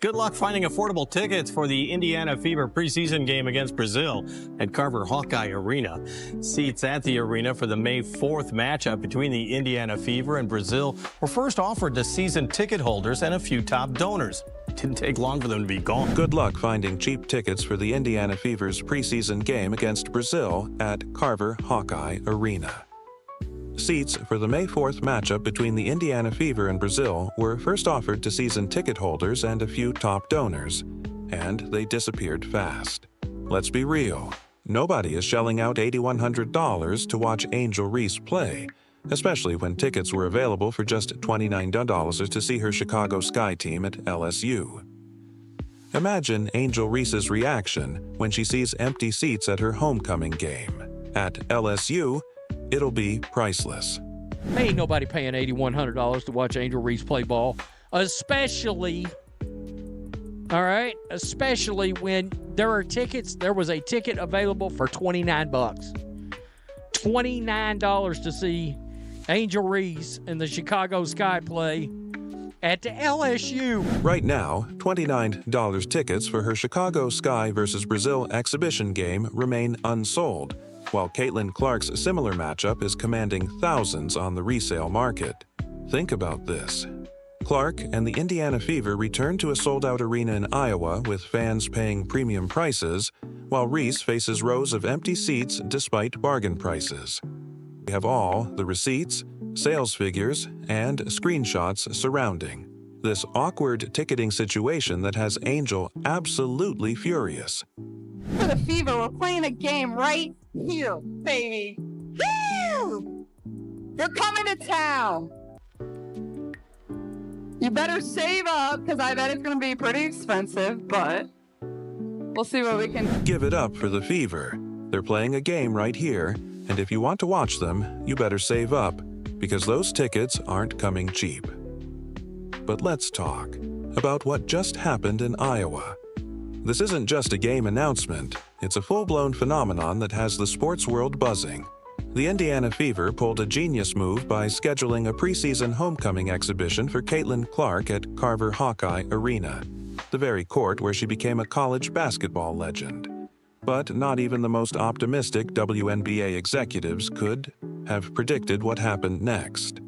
Good luck finding affordable tickets for the Indiana Fever preseason game against Brazil at Carver Hawkeye Arena. Seats at the arena for the May 4th matchup between the Indiana Fever and Brazil were first offered to season ticket holders and a few top donors. It didn't take long for them to be gone. Good luck finding cheap tickets for the Indiana Fever's preseason game against Brazil at Carver Hawkeye Arena. Seats for the May 4th matchup between the Indiana Fever and Brazil were first offered to season ticket holders and a few top donors, and they disappeared fast. Let's be real, nobody is shelling out $8,100 to watch Angel Reese play, especially when tickets were available for just $29 to see her Chicago Sky team at LSU. Imagine Angel Reese's reaction when she sees empty seats at her homecoming game. At LSU, it'll be priceless. Ain't nobody paying $8,100 to watch Angel Reese play ball, especially when there are tickets. There was a ticket available for $29. $29 to see Angel Reese and the Chicago Sky play at the LSU. Right now, $29 tickets for her Chicago Sky vs. Brazil exhibition game remain unsold, while Caitlin Clark's similar matchup is commanding thousands on the resale market. Think about this. Clark and the Indiana Fever return to a sold-out arena in Iowa with fans paying premium prices, while Reese faces rows of empty seats despite bargain prices. We have all the receipts, sales figures, and screenshots surrounding this awkward ticketing situation that has Angel absolutely furious. For the Fever, we're playing a game right here, baby. Woo! You're coming to town. You better save up, because I bet it's going to be pretty expensive, but we'll see what we can... Give it up for the Fever. They're playing a game right here, and if you want to watch them, you better save up, because those tickets aren't coming cheap. But let's talk about what just happened in Iowa. This isn't just a game announcement, it's a full-blown phenomenon that has the sports world buzzing. The Indiana Fever pulled a genius move by scheduling a preseason homecoming exhibition for Caitlin Clark at Carver Hawkeye Arena, the very court where she became a college basketball legend. But not even the most optimistic WNBA executives could have predicted what happened next.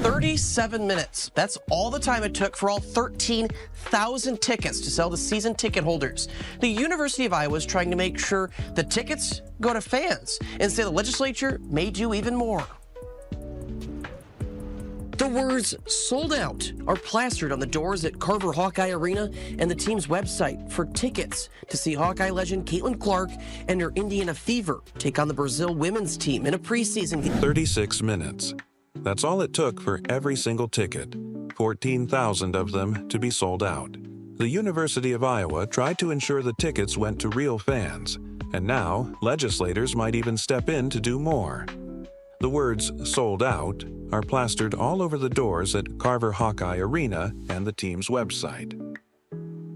37 minutes. That's all the time it took for all 13,000 tickets to sell to season ticket holders. The University of Iowa is trying to make sure the tickets go to fans, and say the legislature may do even more. The words "sold out" are plastered on the doors at Carver Hawkeye Arena and the team's website for tickets to see Hawkeye legend Caitlin Clark and her Indiana Fever take on the Brazil women's team in a preseason game. 36 minutes. That's all it took for every single ticket, 14,000 of them to be sold out. The University of Iowa tried to ensure the tickets went to real fans, and now legislators might even step in to do more. The words "sold out" are plastered all over the doors at Carver Hawkeye Arena and the team's website.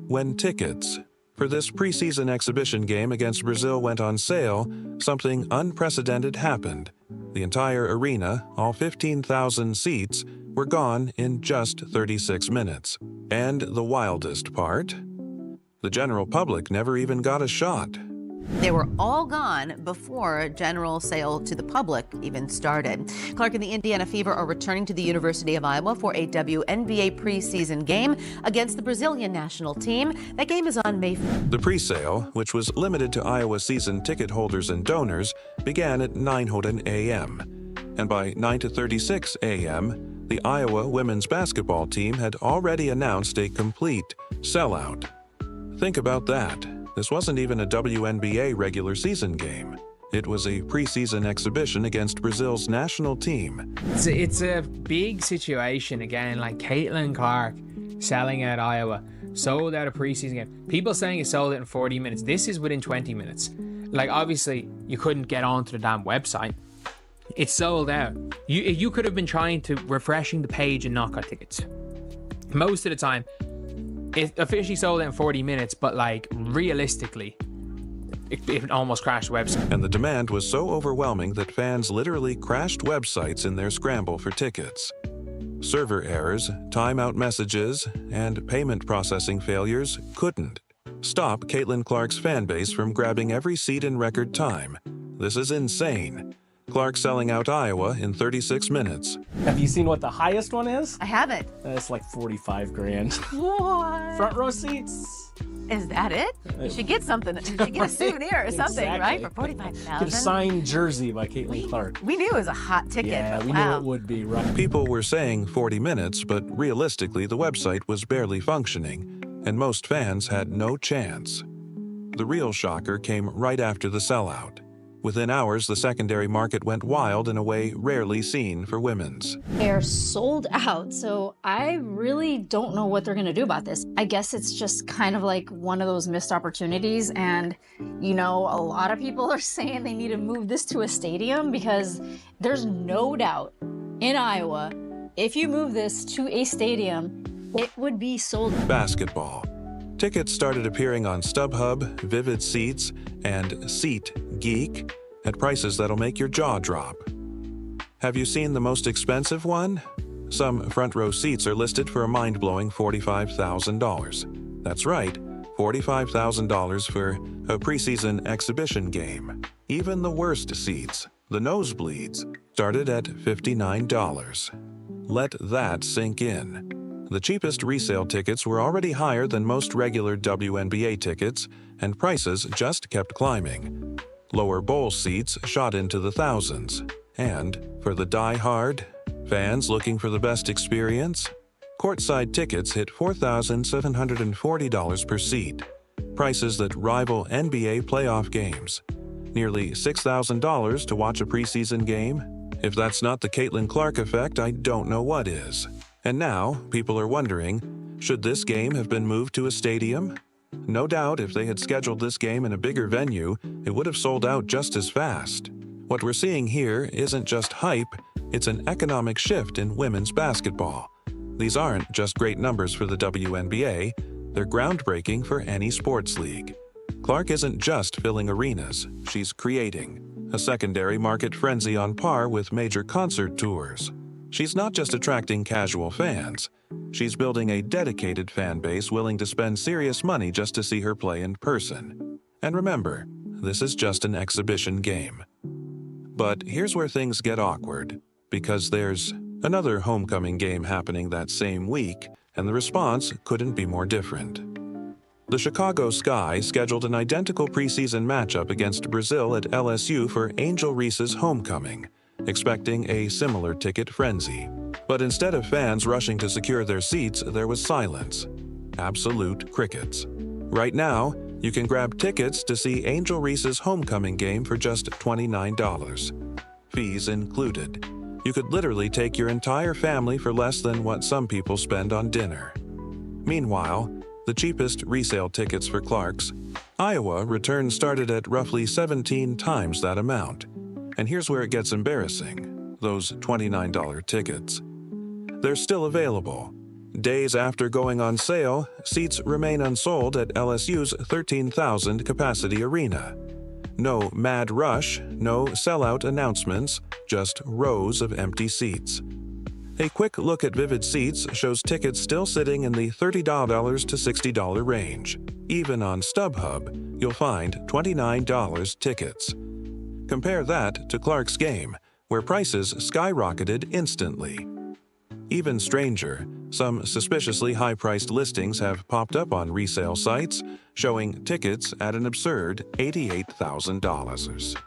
When tickets for this preseason exhibition game against Brazil went on sale, something unprecedented happened. The entire arena, all 15,000 seats, were gone in just 36 minutes. And the wildest part? The general public never even got a shot. They were all gone before general sale to the public even started. Clark and the Indiana Fever are returning to the University of Iowa for a WNBA preseason game against the Brazilian national team. That game is on May 5th. The presale, which was limited to Iowa season ticket holders and donors, began at 9:00 a.m. And by 9:36 a.m., the Iowa women's basketball team had already announced a complete sellout. Think about that. This wasn't even a WNBA regular season game. It was a preseason exhibition against Brazil's national team. It's a big situation again, like Caitlin Clark selling out Iowa, sold out a preseason game. People saying it sold out in 40 minutes. This is within 20 minutes. Like, obviously, you couldn't get onto the damn website. It's sold out. You could have been trying to refreshing the page and not got tickets. Most of the time, it officially sold out in 40 minutes, but like realistically, it almost crashed the website. And the demand was so overwhelming that fans literally crashed websites in their scramble for tickets. Server errors, timeout messages, and payment processing failures couldn't stop Caitlin Clark's fan base from grabbing every seat in record time. This is insane. Clark selling out Iowa in 36 minutes. Have you seen what the highest one is? I haven't. It's like 45 grand. What? Front row seats. Is that it? You should get something. You should get a souvenir or something, Exactly. right? For Get a $45,000. signed jersey by Caitlin Clark. We knew it was a hot ticket. Yeah, but we knew wow. it would be, right? People were saying 40 minutes, but realistically, the website was barely functioning, and most fans had no chance. The real shocker came right after the sellout. Within hours, the secondary market went wild in a way rarely seen for women's. They're sold out, so I really don't know what they're gonna do about this. I guess it's just kind of like one of those missed opportunities, and you know, a lot of people are saying they need to move this to a stadium because there's no doubt in Iowa, if you move this to a stadium, it would be sold out. Basketball. Tickets started appearing on StubHub, Vivid Seats, and SeatGeek at prices that'll make your jaw drop. Have you seen the most expensive one? Some front row seats are listed for a mind-blowing $45,000. That's right, $45,000 for a preseason exhibition game. Even the worst seats, the nosebleeds, started at $59. Let that sink in. The cheapest resale tickets were already higher than most regular WNBA tickets, and prices just kept climbing. Lower bowl seats shot into the thousands. And for the die-hard fans looking for the best experience, courtside tickets hit $4,740 per seat, prices that rival NBA playoff games. Nearly $6,000 to watch a preseason game? If that's not the Caitlin Clark effect, I don't know what is. And now, people are wondering, should this game have been moved to a stadium? No doubt if they had scheduled this game in a bigger venue, it would have sold out just as fast. What we're seeing here isn't just hype, it's an economic shift in women's basketball. These aren't just great numbers for the WNBA, they're groundbreaking for any sports league. Clark isn't just filling arenas, she's creating a secondary market frenzy on par with major concert tours. She's not just attracting casual fans, she's building a dedicated fan base willing to spend serious money just to see her play in person. And remember, this is just an exhibition game. But here's where things get awkward, because there's another homecoming game happening that same week, and the response couldn't be more different. The Chicago Sky scheduled an identical preseason matchup against Brazil at LSU for Angel Reese's homecoming, expecting a similar ticket frenzy. But instead of fans rushing to secure their seats, there was silence. Absolute crickets. Right now, you can grab tickets to see Angel Reese's homecoming game for just $29. Fees included. You could literally take your entire family for less than what some people spend on dinner. Meanwhile, the cheapest resale tickets for Clark's Iowa return started at roughly 17 times that amount. And here's where it gets embarrassing, those $29 tickets. They're still available. Days after going on sale, seats remain unsold at LSU's 13,000 capacity arena. No mad rush, no sellout announcements, just rows of empty seats. A quick look at Vivid Seats shows tickets still sitting in the $30 to $60 range. Even on StubHub, you'll find $29 tickets. Compare that to Clark's game, where prices skyrocketed instantly. Even stranger, some suspiciously high-priced listings have popped up on resale sites, showing tickets at an absurd $88,000.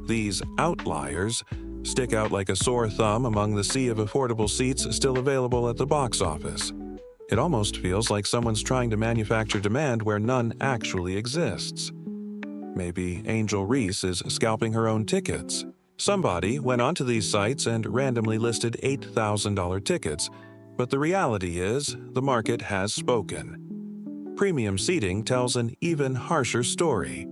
These outliers stick out like a sore thumb among the sea of affordable seats still available at the box office. It almost feels like someone's trying to manufacture demand where none actually exists. Maybe Angel Reese is scalping her own tickets. Somebody went onto these sites and randomly listed $8,000 tickets, but the reality is the market has spoken. Premium seating tells an even harsher story.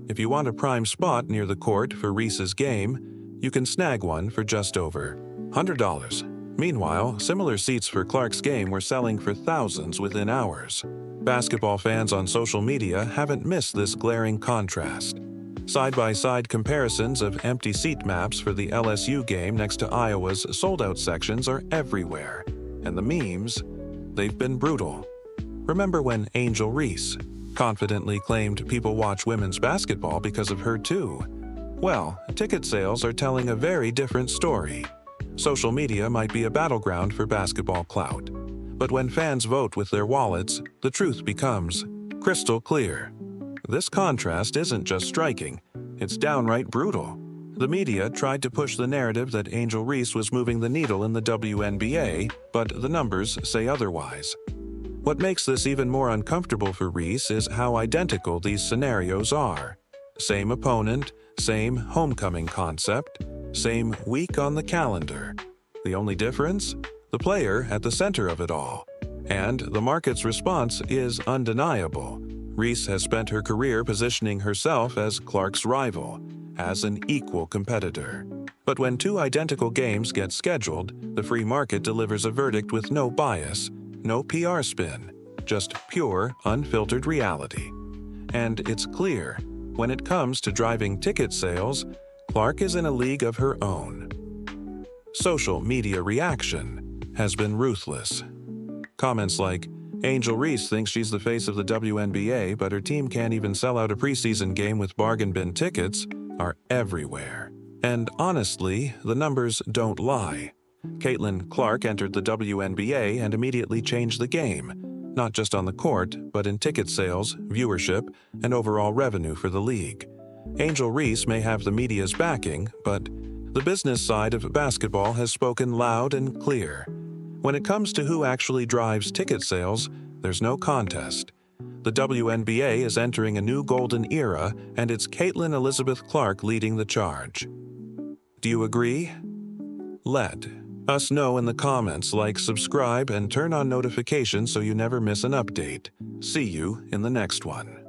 If you want a prime spot near the court for Reese's game, you can snag one for just over $100. Meanwhile, similar seats for Clark's game were selling for thousands within hours. Basketball fans on social media haven't missed this glaring contrast. Side-by-side comparisons of empty seat maps for the LSU game next to Iowa's sold-out sections are everywhere. And the memes, they've been brutal. Remember when Angel Reese confidently claimed people watch women's basketball because of her too? Well, ticket sales are telling a very different story. Social media might be a battleground for basketball clout. But when fans vote with their wallets, the truth becomes crystal clear. This contrast isn't just striking, it's downright brutal. The media tried to push the narrative that Angel Reese was moving the needle in the WNBA, but the numbers say otherwise. What makes this even more uncomfortable for Reese is how identical these scenarios are. Same opponent, same homecoming concept, same week on the calendar. The only difference? The player at the center of it all. And the market's response is undeniable. Reese has spent her career positioning herself as Clark's rival, as an equal competitor. But when two identical games get scheduled, the free market delivers a verdict with no bias, no PR spin, just pure, unfiltered reality. And it's clear, when it comes to driving ticket sales, Clark is in a league of her own. Social media reaction has been ruthless. Comments like, Angel Reese thinks she's the face of the WNBA, but her team can't even sell out a preseason game with bargain bin tickets, are everywhere. And honestly, the numbers don't lie. Caitlin Clark entered the WNBA and immediately changed the game, not just on the court, but in ticket sales, viewership, and overall revenue for the league. Angel Reese may have the media's backing, but the business side of basketball has spoken loud and clear. When it comes to who actually drives ticket sales, there's no contest. The WNBA is entering a new golden era, and it's Caitlin Elizabeth Clark leading the charge. Do you agree? Let us know in the comments, like, subscribe, and turn on notifications so you never miss an update. See you in the next one.